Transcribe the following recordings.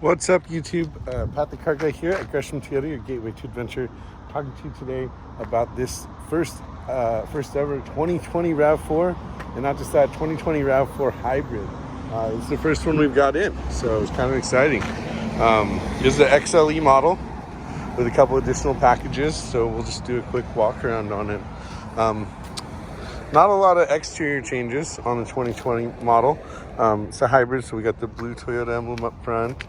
What's up, YouTube? Pat the Car Guy here at Gresham Toyota, your gateway to adventure. Talking to you today about this first ever 2020 RAV4, and not just that, 2020 RAV4 Hybrid. It's the first one we've got in, so it's kind of exciting. This is the XLE model with a couple additional packages, so we'll just do a quick walk around on it. Not a lot of exterior changes on the 2020 model. It's a hybrid, so we got the blue Toyota emblem up front,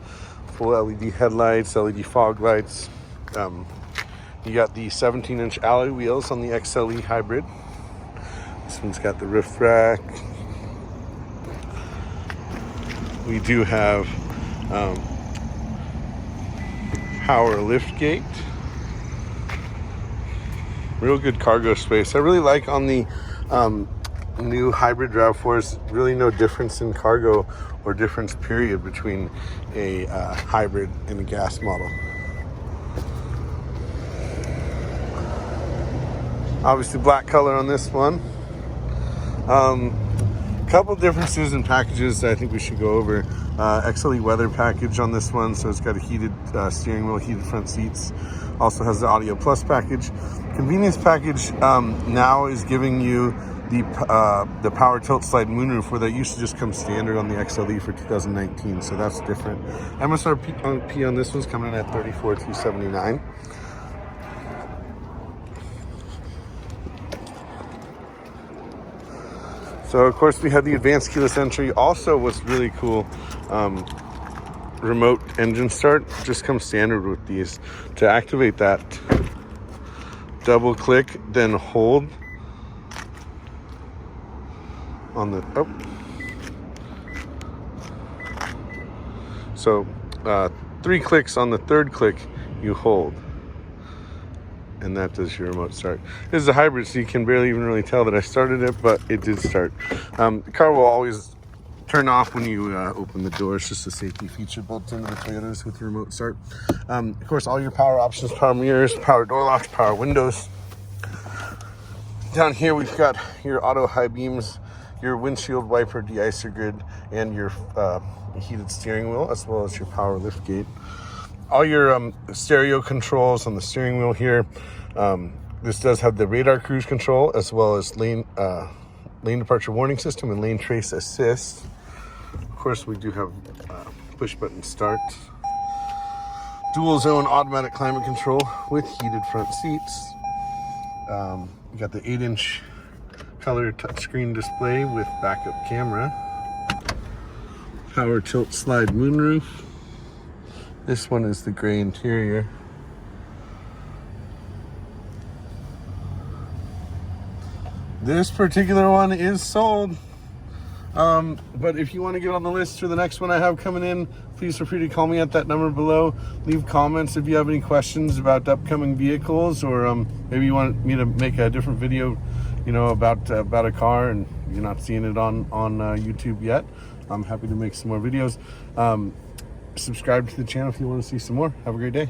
full LED headlights, LED fog lights. You got the 17-inch alloy wheels on the XLE Hybrid. This one's got the roof rack. We do have power lift gate. Real good cargo space. I really like on the new hybrid RAV4s, really no difference in cargo or difference period between a hybrid and a gas model. Obviously black color on this one. Couple differences in packages that I think we should go over. XLE weather package on this one, so it's got a heated steering wheel, heated front seats. Also has the Audio Plus package. Convenience package now is giving you the power tilt slide moonroof, where that used to just come standard on the XLE for 2019, so that's different. MSRP on this one's coming in at $34,279. So of course we had the advanced keyless entry. Also, what's really cool, remote engine start just comes standard with these. To activate that, double click, then hold on the So 3 clicks. On the 3rd click you hold, and that does your remote start. This is a hybrid, so you can barely even really tell that I started it, but it did start. The car will always turn off when you open the door. It's just a safety feature built into the Toyotas with the remote start. Of course, all your power options: power mirrors, power door locks, power windows. Down here we've got your auto high beams, your windshield wiper de-icer grid, and your heated steering wheel, as well as your power lift gate. All your stereo controls on the steering wheel here. This does have the radar cruise control, as well as lane departure warning system and lane trace assist. Of course, we do have push button start, dual zone automatic climate control with heated front seats. You got the 8-inch color touchscreen display with backup camera, power tilt slide moonroof. This one is the gray interior. This particular one is sold. But if you want to get on the list for the next one I have coming in, please feel free to call me at that number below. Leave comments if you have any questions about upcoming vehicles, or maybe you want me to make a different video, about a car and you're not seeing it on YouTube yet. I'm happy to make some more videos. Subscribe to the channel if you want to see some more. Have a great day.